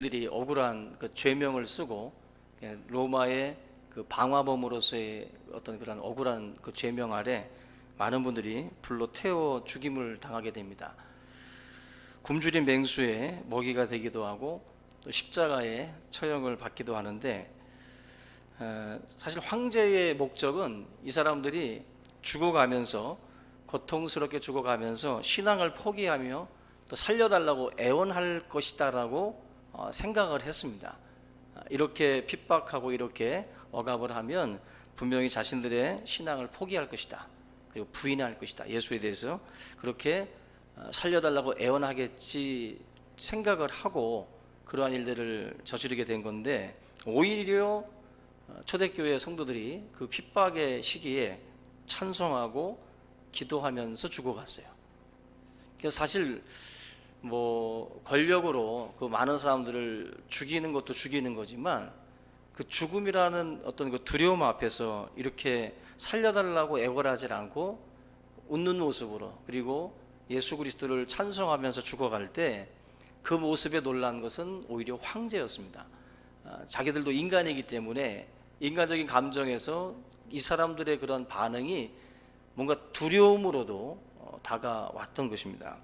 들이 억울한 그 죄명을 쓰고 로마의 그 방화범으로서의 어떤 그런 억울한 그 죄명 아래 많은 분들이 불로 태워 죽임을 당하게 됩니다. 굶주린 맹수의 먹이가 되기도 하고 또 십자가의 처형을 받기도 하는데, 사실 황제의 목적은 이 사람들이 죽어가면서 고통스럽게 죽어가면서 신앙을 포기하며 또 살려달라고 애원할 것이다라고 생각을 했습니다. 이렇게 핍박하고 이렇게 억압을 하면 분명히 자신들의 신앙을 포기할 것이다, 그리고 부인할 것이다, 예수에 대해서 그렇게 살려달라고 애원하겠지 생각을 하고 그러한 일들을 저지르게 된 건데, 오히려 초대교회 성도들이 그 핍박의 시기에 찬송하고 기도하면서 죽어갔어요. 그래서 사실 권력으로 그 많은 사람들을 죽이는 것도 죽이는 거지만, 그 죽음이라는 어떤 그 두려움 앞에서 이렇게 살려달라고 애걸하지 않고 웃는 모습으로, 그리고 예수 그리스도를 찬송하면서 죽어갈 때 그 모습에 놀란 것은 오히려 황제였습니다. 자기들도 인간이기 때문에 인간적인 감정에서 이 사람들의 그런 반응이 뭔가 두려움으로도 다가왔던 것입니다.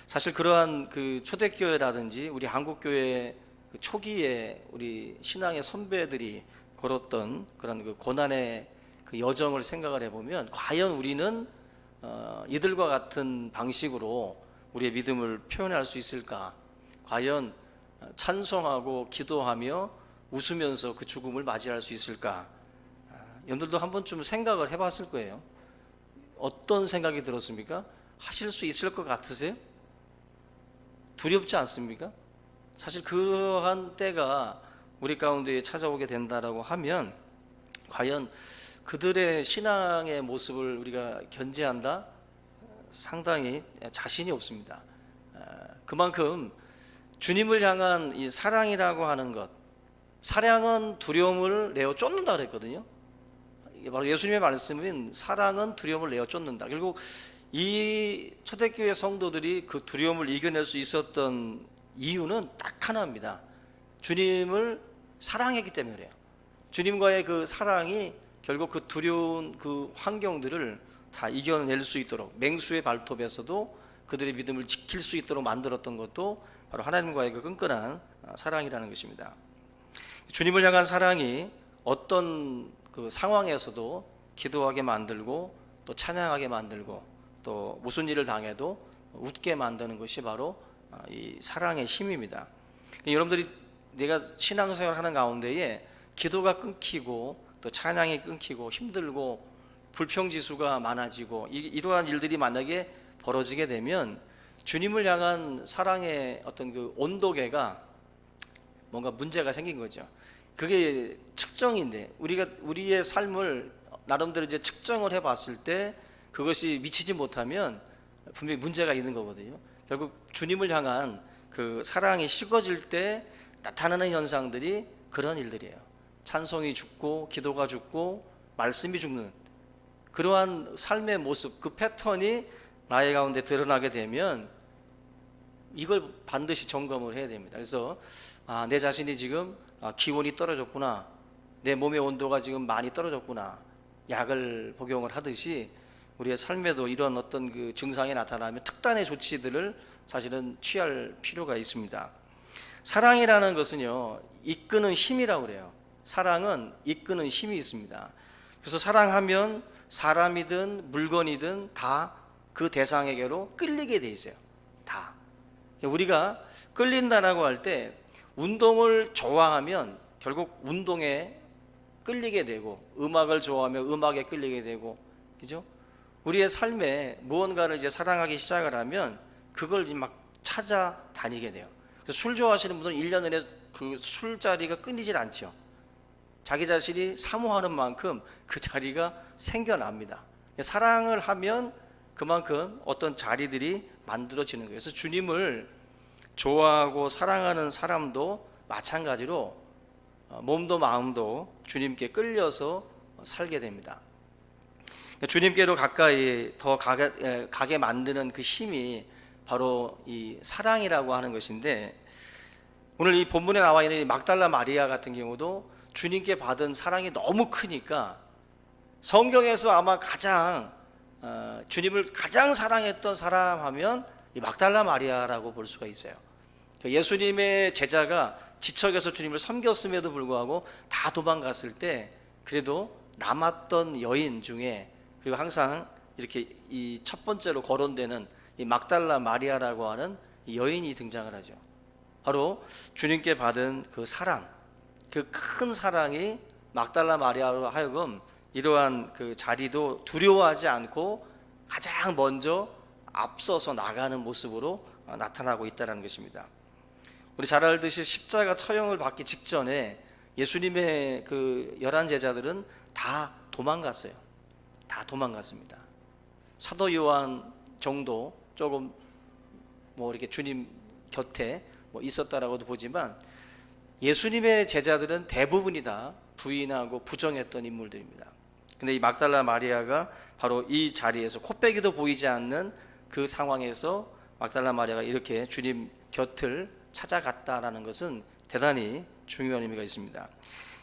사실 그러한 그 초대교회라든지 우리 한국교회 그 초기에 우리 신앙의 선배들이 걸었던 그런 그 고난의 그 여정을 생각을 해보면, 과연 우리는 이들과 같은 방식으로 우리의 믿음을 표현할 수 있을까? 과연 찬송하고 기도하며 웃으면서 그 죽음을 맞이할 수 있을까? 여러분들도 한 번쯤 생각을 해봤을 거예요. 어떤 생각이 들었습니까? 하실 수 있을 것 같으세요? 두렵지 않습니까? 사실 그러한 때가 우리 가운데 찾아오게 된다라고 하면, 과연 그들의 신앙의 모습을 우리가 견제한다? 상당히 자신이 없습니다. 그만큼 주님을 향한 이 사랑이라고 하는 것, 사랑은 두려움을 내어 쫓는다 그랬거든요. 바로 예수님의 말씀인 사랑은 두려움을 내어 쫓는다. 결국 이 초대교회 성도들이 그 두려움을 이겨낼 수 있었던 이유는 딱 하나입니다. 주님을 사랑했기 때문에 그래요. 주님과의 그 사랑이 결국 그 두려운 그 환경들을 다 이겨낼 수 있도록, 맹수의 발톱에서도 그들의 믿음을 지킬 수 있도록 만들었던 것도 바로 하나님과의 그 끈끈한 사랑이라는 것입니다. 주님을 향한 사랑이 어떤 그 상황에서도 기도하게 만들고 또 찬양하게 만들고 또 무슨 일을 당해도 웃게 만드는 것이 바로 이 사랑의 힘입니다. 여러분들이 내가 신앙생활 하는 가운데에 기도가 끊기고 또 찬양이 끊기고 힘들고 불평지수가 많아지고 이러한 일들이 만약에 벌어지게 되면 주님을 향한 사랑의 어떤 그 온도계가 뭔가 문제가 생긴 거죠. 그게 측정인데, 우리의 삶을 나름대로 이제 측정을 해봤을 때 그것이 미치지 못하면 분명히 문제가 있는 거거든요. 결국 주님을 향한 그 사랑이 식어질 때 나타나는 현상들이 그런 일들이에요. 찬송이 죽고 기도가 죽고 말씀이 죽는 그러한 삶의 모습, 그 패턴이 나의 가운데 드러나게 되면 이걸 반드시 점검을 해야 됩니다. 그래서 내 자신이 지금 기온이 떨어졌구나, 내 몸의 온도가 지금 많이 떨어졌구나, 약을 복용을 하듯이 우리의 삶에도 이런 어떤 그 증상이 나타나면 특단의 조치들을 사실은 취할 필요가 있습니다. 사랑이라는 것은요, 이끄는 힘이라고 그래요. 사랑은 이끄는 힘이 있습니다. 그래서 사랑하면 사람이든 물건이든 다 그 대상에게로 끌리게 돼 있어요. 다. 우리가 끌린다라고 할 때 운동을 좋아하면 결국 운동에 끌리게 되고, 음악을 좋아하면 음악에 끌리게 되고, 그죠? 우리의 삶에 무언가를 이제 사랑하기 시작을 하면 그걸 막 찾아다니게 돼요. 술 좋아하시는 분들은 1년 내내 그 술자리가 끊이질 않죠. 자기 자신이 사모하는 만큼 그 자리가 생겨납니다. 사랑을 하면 그만큼 어떤 자리들이 만들어지는 거예요. 그래서 주님을 좋아하고 사랑하는 사람도 마찬가지로 몸도 마음도 주님께 끌려서 살게 됩니다. 주님께로 가까이 더 가게 만드는 그 힘이 바로 이 사랑이라고 하는 것인데, 오늘 이 본문에 나와 있는 이 막달라 마리아 같은 경우도 주님께 받은 사랑이 너무 크니까 성경에서 아마 가장 주님을 가장 사랑했던 사람 하면 이 막달라 마리아라고 볼 수가 있어요. 예수님의 제자가 지척에서 주님을 섬겼음에도 불구하고 다 도망갔을 때 그래도 남았던 여인 중에, 그리고 항상 이렇게 이 첫 번째로 거론되는 이 막달라 마리아라고 하는 이 여인이 등장을 하죠. 바로 주님께 받은 그 사랑, 그 큰 사랑이 막달라 마리아로 하여금 이러한 그 자리도 두려워하지 않고 가장 먼저 앞서서 나가는 모습으로 나타나고 있다는 것입니다. 우리 잘 알듯이 십자가 처형을 받기 직전에 예수님의 그 11 제자들은 다 도망갔어요. 다 도망갔습니다. 사도 요한 정도 조금 뭐 이렇게 주님 곁에 뭐 있었다라고도 보지만 예수님의 제자들은 대부분이 다 부인하고 부정했던 인물들입니다. 근데 이 막달라 마리아가 바로 이 자리에서 코빼기도 보이지 않는 그 상황에서 막달라 마리아가 이렇게 주님 곁을 찾아갔다라는 것은 대단히 중요한 의미가 있습니다.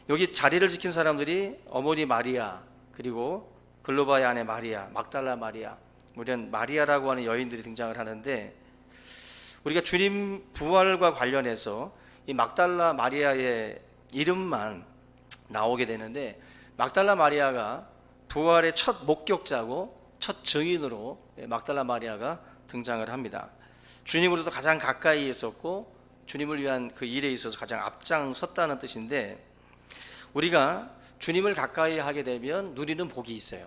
여기 자리를 지킨 사람들이 어머니 마리아, 그리고 글로바의 아내 마리아, 막달라 마리아, 이런 마리아라고 하는 여인들이 등장을 하는데, 우리가 주님 부활과 관련해서 이 막달라 마리아의 이름만 나오게 되는데, 막달라 마리아가 부활의 첫 목격자고 첫 증인으로 막달라 마리아가 등장을 합니다. 주님으로도 가장 가까이 있었고 주님을 위한 그 일에 있어서 가장 앞장섰다는 뜻인데, 우리가 주님을 가까이 하게 되면 누리는 복이 있어요.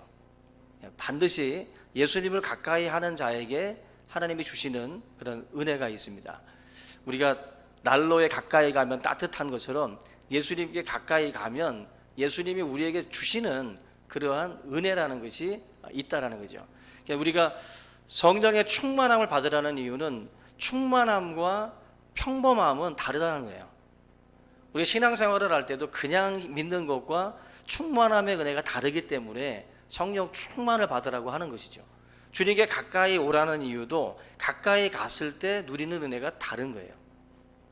반드시 예수님을 가까이 하는 자에게 하나님이 주시는 그런 은혜가 있습니다. 우리가 난로에 가까이 가면 따뜻한 것처럼 예수님께 가까이 가면 예수님이 우리에게 주시는 그러한 은혜라는 것이 있다라는 거죠. 그러니까 우리가 성령의 충만함을 받으라는 이유는 충만함과 평범함은 다르다는 거예요. 우리가 신앙생활을 할 때도 그냥 믿는 것과 충만함의 은혜가 다르기 때문에 성령 충만을 받으라고 하는 것이죠. 주님께 가까이 오라는 이유도 가까이 갔을 때 누리는 은혜가 다른 거예요.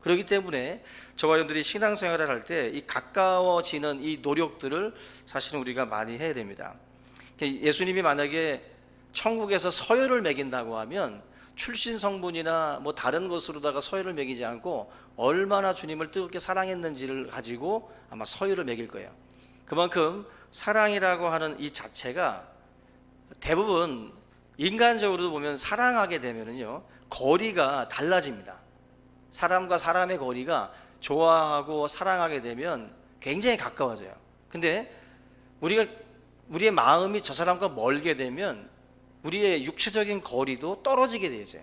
그렇기 때문에 저와 여러분들이 신앙생활을 할 때 이 가까워지는 이 노력들을 사실은 우리가 많이 해야 됩니다. 예수님이 만약에 천국에서 서열을 매긴다고 하면 출신 성분이나 뭐 다른 것으로다가 서열을 매기지 않고 얼마나 주님을 뜨겁게 사랑했는지를 가지고 아마 서열을 매길 거예요. 그만큼 사랑이라고 하는 이 자체가 대부분 인간적으로 보면 사랑하게 되면은요, 거리가 달라집니다. 사람과 사람의 거리가 좋아하고 사랑하게 되면 굉장히 가까워져요. 근데 우리의 마음이 저 사람과 멀게 되면 우리의 육체적인 거리도 떨어지게 되어 있어요.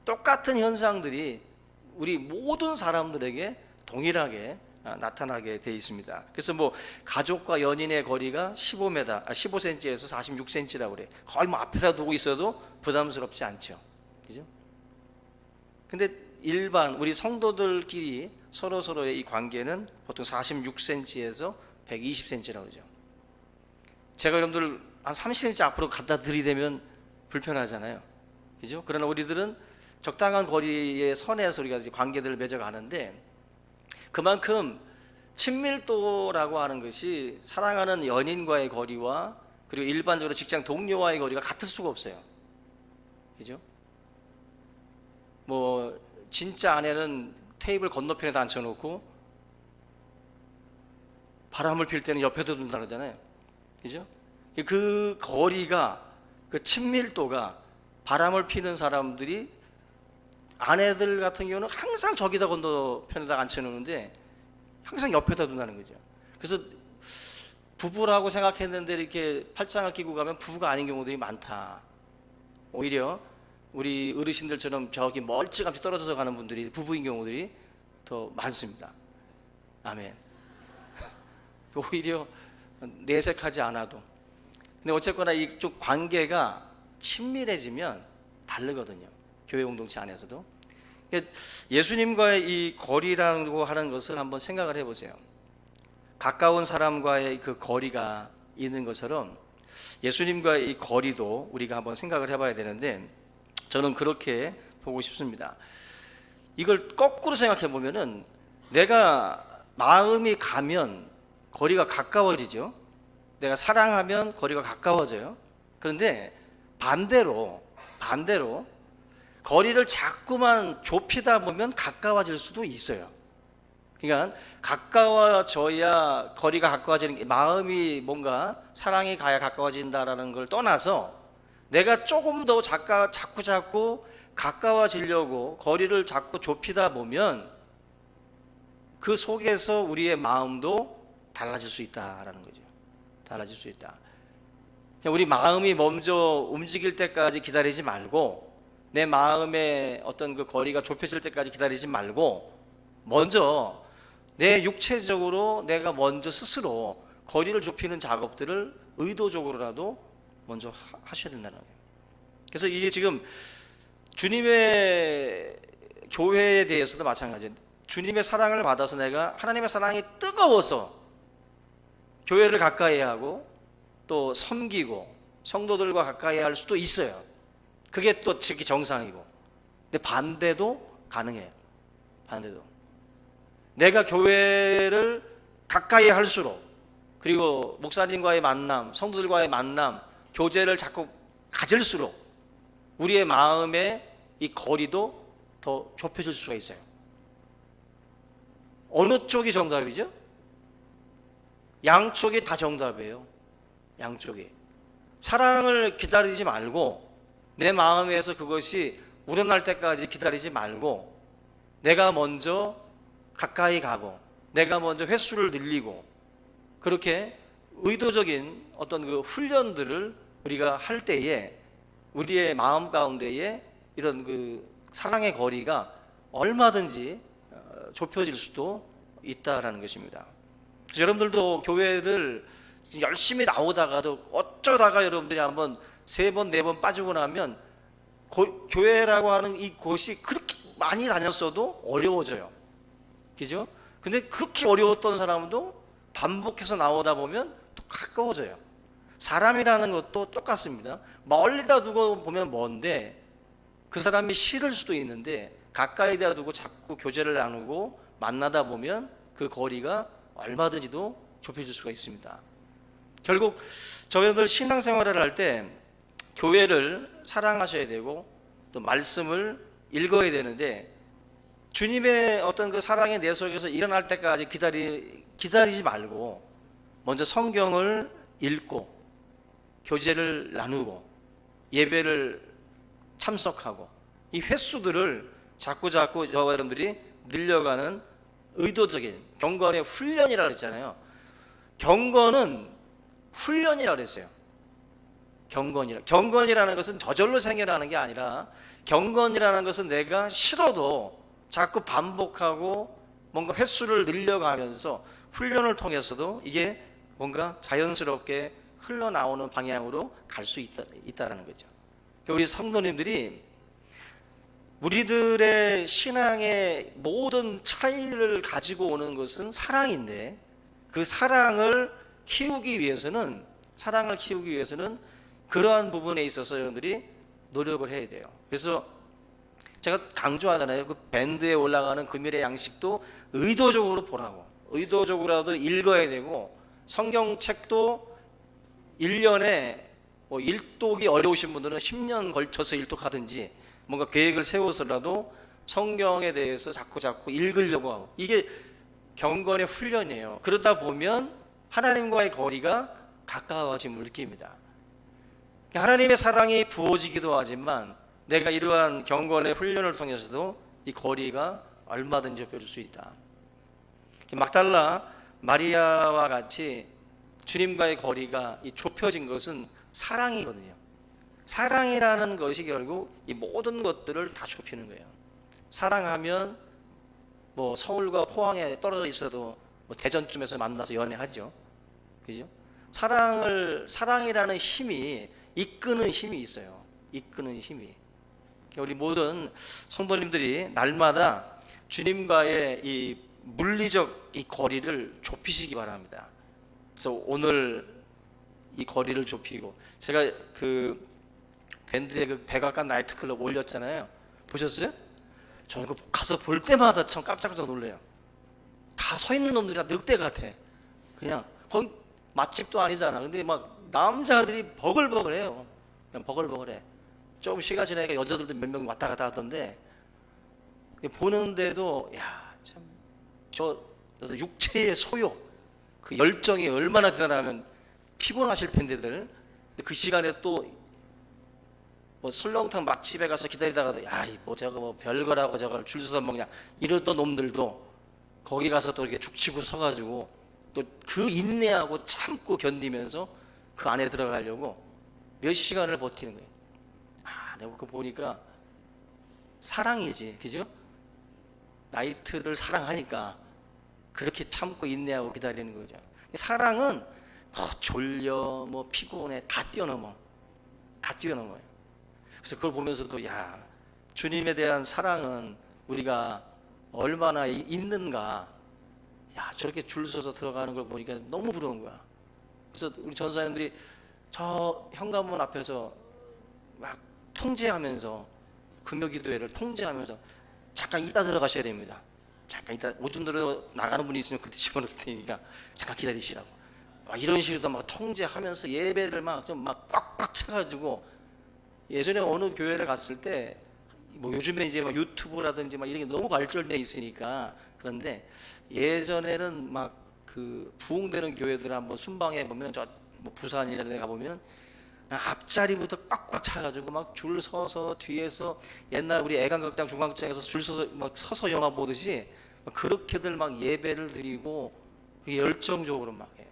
똑같은 현상들이 우리 모든 사람들에게 동일하게 나타나게 되어 있습니다. 그래서 뭐 가족과 연인의 거리가 15cm에서 46cm라고 그래요. 거의 뭐 앞에다 두고 있어도 부담스럽지 않죠. 그죠? 근데 일반 우리 성도들끼리 서로의 이 관계는 보통 46cm에서 120cm라고 그러죠. 제가 여러분들 한 30cm 앞으로 갖다 들이대면 불편하잖아요. 그죠? 그러나 우리들은 적당한 거리의 선에서 우리가 관계들을 맺어가는데, 그만큼 친밀도라고 하는 것이 사랑하는 연인과의 거리와 그리고 일반적으로 직장 동료와의 거리가 같을 수가 없어요. 그죠? 뭐 진짜 아내는 테이블 건너편에다 앉혀놓고 바람을 필 때는 옆에도 둔다 그러잖아요. 그죠? 그 거리가, 그 친밀도가, 바람을 피는 사람들이 아내들 같은 경우는 항상 저기다 건너편에다 앉혀놓는데 항상 옆에다 둔다는 거죠. 그래서 부부라고 생각했는데 이렇게 팔짱을 끼고 가면 부부가 아닌 경우들이 많다. 오히려 우리 어르신들처럼 저기 멀찌감치 떨어져서 가는 분들이 부부인 경우들이 더 많습니다. 아멘. 오히려 내색하지 않아도. 근데 어쨌거나 이쪽 관계가 친밀해지면 다르거든요. 교회 공동체 안에서도. 예수님과의 이 거리라고 하는 것을 한번 생각을 해보세요. 가까운 사람과의 그 거리가 있는 것처럼 예수님과의 이 거리도 우리가 한번 생각을 해봐야 되는데, 저는 그렇게 보고 싶습니다. 이걸 거꾸로 생각해 보면은 내가 마음이 가면 거리가 가까워지죠. 내가 사랑하면 거리가 가까워져요. 그런데 반대로 거리를 자꾸만 좁히다 보면 가까워질 수도 있어요. 그러니까 가까워져야 거리가 가까워지는 게, 마음이 뭔가 사랑이 가야 가까워진다라는 걸 떠나서 내가 조금 더 자꾸 가까워지려고 거리를 자꾸 좁히다 보면 그 속에서 우리의 마음도 달라질 수 있다라는 거죠. 달라질 수 있다. 우리 마음이 먼저 움직일 때까지 기다리지 말고, 내 마음의 어떤 그 거리가 좁혀질 때까지 기다리지 말고, 먼저 내 육체적으로 내가 먼저 스스로 거리를 좁히는 작업들을 의도적으로라도 먼저 하셔야 된다는 거예요. 그래서 이게 지금 주님의 교회에 대해서도 마찬가지예요. 주님의 사랑을 받아서 내가 하나님의 사랑이 뜨거워서 교회를 가까이 하고 또 섬기고 성도들과 가까이 할 수도 있어요. 그게 또 특히 정상이고. 근데 반대도 가능해요. 반대도. 내가 교회를 가까이 할수록, 그리고 목사님과의 만남, 성도들과의 만남, 교제를 자꾸 가질수록 우리의 마음의 이 거리도 더 좁혀질 수가 있어요. 어느 쪽이 정답이죠? 양쪽이 다 정답이에요. 양쪽이. 사랑을 기다리지 말고, 내 마음에서 그것이 우러날 때까지 기다리지 말고, 내가 먼저 가까이 가고 내가 먼저 횟수를 늘리고, 그렇게 의도적인 어떤 그 훈련들을 우리가 할 때에 우리의 마음 가운데에 이런 그 사랑의 거리가 얼마든지 좁혀질 수도 있다라는 것입니다. 그래서 여러분들도 교회를 열심히 나오다가도 어쩌다가 여러분들이 한번 3번, 4번 빠지고 나면 교회라고 하는 이 곳이 그렇게 많이 다녔어도 어려워져요. 그죠? 근데 그렇게 어려웠던 사람도 반복해서 나오다 보면 또 가까워져요. 사람이라는 것도 똑같습니다. 멀리다 두고 보면 먼데 그 사람이 싫을 수도 있는데 가까이다 두고 자꾸 교제를 나누고 만나다 보면 그 거리가 얼마든지도 좁혀질 수가 있습니다. 결국 저희들 신앙생활을 할 때 교회를 사랑하셔야 되고 또 말씀을 읽어야 되는데, 주님의 어떤 그 사랑이 내 속에서 일어날 때까지 기다리지 말고 먼저 성경을 읽고 교제를 나누고 예배를 참석하고, 이 횟수들을 자꾸 저와 여러분들이 늘려가는 의도적인 경건의 훈련이라고 했잖아요. 경건은 훈련이라고 그랬어요. 경건이라는 것은 저절로 생겨나는 게 아니라, 경건이라는 것은 내가 싫어도 자꾸 반복하고 뭔가 횟수를 늘려가면서 훈련을 통해서도 이게 뭔가 자연스럽게 흘러나오는 방향으로 갈 수 있다라는 거죠. 우리 성도님들이 우리들의 신앙의 모든 차이를 가지고 오는 것은 사랑인데, 그 사랑을 키우기 위해서는 그러한 부분에 있어서 여러분들이 노력을 해야 돼요. 그래서 제가 강조하잖아요. 그 밴드에 올라가는 금일의 양식도 의도적으로 보라고, 의도적으로라도 읽어야 되고, 성경책도 1년에 뭐 일독이 어려우신 분들은 10년 걸쳐서 일독하든지 뭔가 계획을 세워서라도 성경에 대해서 자꾸 읽으려고 하고, 이게 경건의 훈련이에요. 그러다 보면 하나님과의 거리가 가까워짐을 느낍니다. 하나님의 사랑이 부어지기도 하지만 내가 이러한 경건의 훈련을 통해서도 이 거리가 얼마든지 좁혀질 수 있다. 막달라 마리아와 같이 주님과의 거리가 좁혀진 것은 사랑이거든요. 사랑이라는 것이 결국 이 모든 것들을 다 좁히는 거예요. 사랑하면 뭐 서울과 포항에 떨어져 있어도 뭐 대전쯤에서 만나서 연애하죠. 그죠? 사랑이라는 힘이 이끄는 힘이 있어요. 이끄는 힘이. 우리 모든 성도님들이 날마다 주님과의 이 물리적 이 거리를 좁히시기 바랍니다. 그래서 오늘 이 거리를 좁히고, 제가 그 밴드의 그 백악관 나이트클럽 올렸잖아요. 보셨어요? 저는 그 가서 볼 때마다 참 깜짝깜짝 놀래요. 다 서 있는 놈들이 다 늑대 같아. 그냥 거기 맛집도 아니잖아. 근데 막 남자들이 버글버글해요. 그냥 버글버글해. 조금 시간 지나니까 여자들도 몇 명 왔다 갔다 하던데, 보는데도 야, 참 저 육체의 소욕, 그 열정이 얼마나 대단하면 피곤하실 텐데들. 그 시간에 또 뭐 설렁탕 맛집에 가서 기다리다가도 야, 뭐 저거 뭐 별거라고 저걸 줄 서서 먹냐 이러던 놈들도 거기 가서 또 이렇게 죽치고 서가지고 또 그 인내하고 참고 견디면서 그 안에 들어가려고 몇 시간을 버티는 거예요. 아, 내가 그거 보니까 사랑이지, 그죠? 나이트를 사랑하니까 그렇게 참고 인내하고 기다리는 거죠. 사랑은 뭐 졸려, 뭐 피곤해, 다 뛰어넘어. 다 뛰어넘어요. 그래서 그걸 보면서도 야, 주님에 대한 사랑은 우리가 얼마나 있는가. 야, 저렇게 줄 서서 들어가는 걸 보니까 너무 부러운 거야. 그래서 우리 전사님들이 저 현관문 앞에서 막 통제하면서 금요기도회를 통제하면서 잠깐 이따 들어가셔야 됩니다. 잠깐 이따 오줌 들어 나가는 분이 있으면 그때 집어넣을 테니까 잠깐 기다리시라고. 막 이런 식으로 막 통제하면서 예배를 막 좀 막 꽉꽉 차가지고, 예전에 어느 교회를 갔을 때 뭐 요즘에 이제 막 유튜브라든지 막 이런 게 너무 발전돼 있으니까 그런데, 예전에는 막 그 부흥되는 교회들 한번 순방해 보면 저 뭐 부산이라는 데 가보면 앞자리부터 꽉꽉 차가지고 막 줄 서서 뒤에서 옛날 우리 애간극장 중앙장에서 줄 서서 막 서서 영화 보듯이 그렇게들 막 예배를 드리고 열정적으로 막 해요.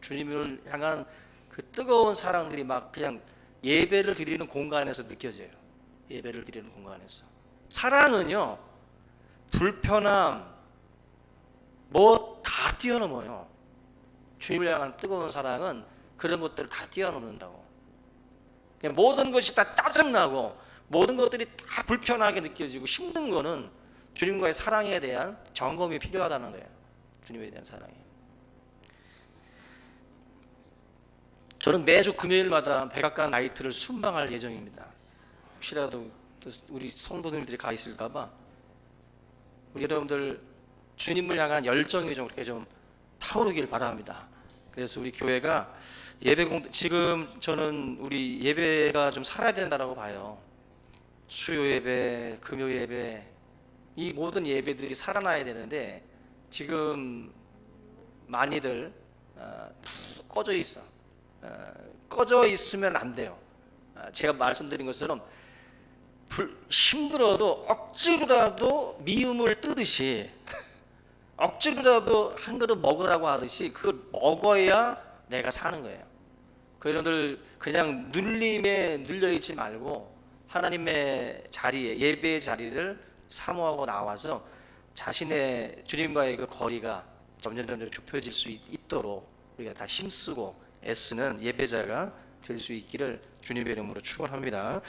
주님을 향한 그 뜨거운 사랑들이 막 그냥 예배를 드리는 공간에서 느껴져요. 예배를 드리는 공간에서. 사랑은요, 불편함 뭐 다 뛰어넘어요. 주님을 향한 뜨거운 사랑은 그런 것들을 다 뛰어넘는다고. 모든 것이 다 짜증나고 모든 것들이 다 불편하게 느껴지고 힘든 거는 주님과의 사랑에 대한 점검이 필요하다는 거예요. 주님에 대한 사랑이. 저는 매주 금요일마다 백악관 나이트를 순방할 예정입니다. 혹시라도 우리 성도님들이 가 있을까 봐 우리 여러분들 주님을 향한 열정이 좀 그렇게 좀 타오르길 바랍니다. 그래서 우리 교회가 지금 저는 우리 예배가 좀 살아야 된다고 봐요. 수요 예배, 금요 예배, 이 모든 예배들이 살아나야 되는데 지금 많이들 꺼져 있어. 꺼져 있으면 안 돼요. 제가 말씀드린 것처럼 힘들어도 억지로라도 미움을 뜨듯이 억지로라도 한 그릇 먹으라고 하듯이 그걸 먹어야 내가 사는 거예요. 그 여러분들 그냥 눌림에 눌려있지 말고 하나님의 자리에, 예배의 자리를 사모하고 나와서 자신의 주님과의 그 거리가 점점 좁혀질 수 있도록 우리가 다 힘쓰고 애쓰는 예배자가 될 수 있기를 주님의 이름으로 축원합니다.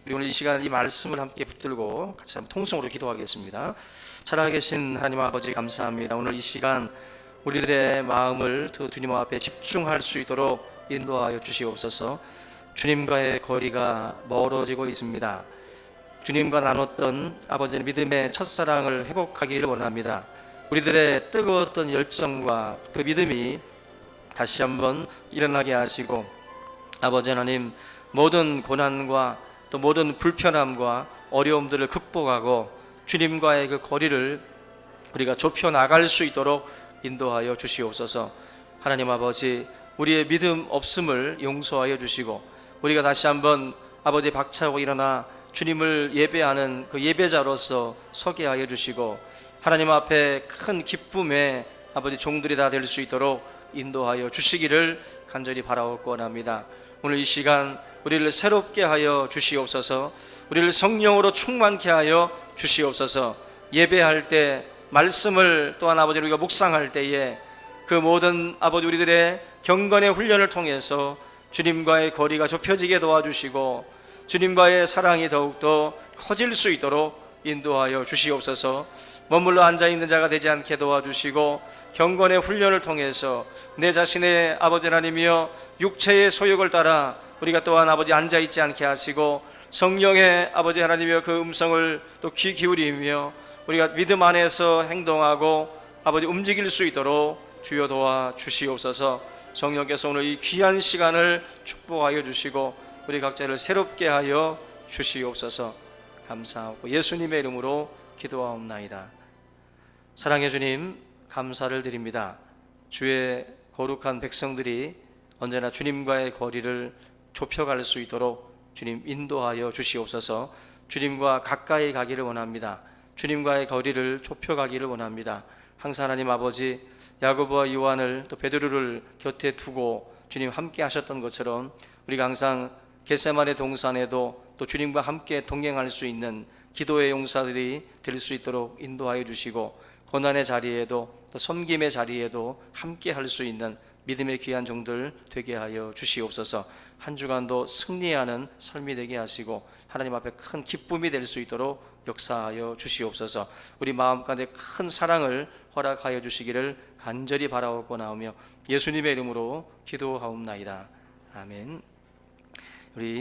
우리 오늘 이 시간 이 말씀을 함께 붙들고 같이 한번 통성으로 기도하겠습니다. 살아계신 하나님 아버지 감사합니다. 오늘 이 시간 우리들의 마음을 주님 앞에 집중할 수 있도록 인도하여 주시옵소서. 주님과의 거리가 멀어지고 있습니다. 주님과 나눴던 아버지의 믿음의 첫사랑을 회복하기를 원합니다. 우리들의 뜨거웠던 열정과 그 믿음이 다시 한번 일어나게 하시고, 아버지 하나님, 모든 고난과 또 모든 불편함과 어려움들을 극복하고 주님과의 그 거리를 우리가 좁혀 나갈 수 있도록 인도하여 주시옵소서. 하나님 아버지, 우리의 믿음 없음을 용서하여 주시고 우리가 다시 한번 아버지 박차고 일어나 주님을 예배하는 그 예배자로서 서게 하여 주시고, 하나님 앞에 큰 기쁨의 아버지 종들이 다 될 수 있도록 인도하여 주시기를 간절히 바라옵고 원합니다. 오늘 이 시간 우리를 새롭게 하여 주시옵소서. 우리를 성령으로 충만케 하여 주시옵소서. 예배할 때 말씀을 또한 아버지 우리가 묵상할 때에 그 모든 아버지 우리들의 경건의 훈련을 통해서 주님과의 거리가 좁혀지게 도와주시고 주님과의 사랑이 더욱더 커질 수 있도록 인도하여 주시옵소서. 머물러 앉아있는 자가 되지 않게 도와주시고 경건의 훈련을 통해서 내 자신의 아버지 하나님이여 육체의 소욕을 따라 우리가 또한 아버지 앉아있지 않게 하시고 성령의 아버지 하나님의 그 음성을 또 귀 기울이며 우리가 믿음 안에서 행동하고 아버지 움직일 수 있도록 주여 도와 주시옵소서. 성령께서 오늘 이 귀한 시간을 축복하여 주시고 우리 각자를 새롭게 하여 주시옵소서. 감사하고 예수님의 이름으로 기도하옵나이다. 사랑해 주님, 감사를 드립니다. 주의 거룩한 백성들이 언제나 주님과의 거리를 좁혀갈 수 있도록 주님 인도하여 주시옵소서. 주님과 가까이 가기를 원합니다. 주님과의 거리를 좁혀가기를 원합니다. 항상 하나님 아버지 야고보와 요한을 또 베드로를 곁에 두고 주님 함께 하셨던 것처럼 우리가 항상 겟세마네 동산에도 또 주님과 함께 동행할 수 있는 기도의 용사들이 될 수 있도록 인도하여 주시고, 고난의 자리에도 또 섬김의 자리에도 함께 할 수 있는 믿음의 귀한 종들 되게 하여 주시옵소서. 한 주간도 승리하는 삶이 되게 하시고 하나님 앞에 큰 기쁨이 될 수 있도록 역사하여 주시옵소서. 우리 마음 가운데 큰 사랑을 허락하여 주시기를 간절히 바라옵고 나오며 예수님의 이름으로 기도하옵나이다. 아멘. 우리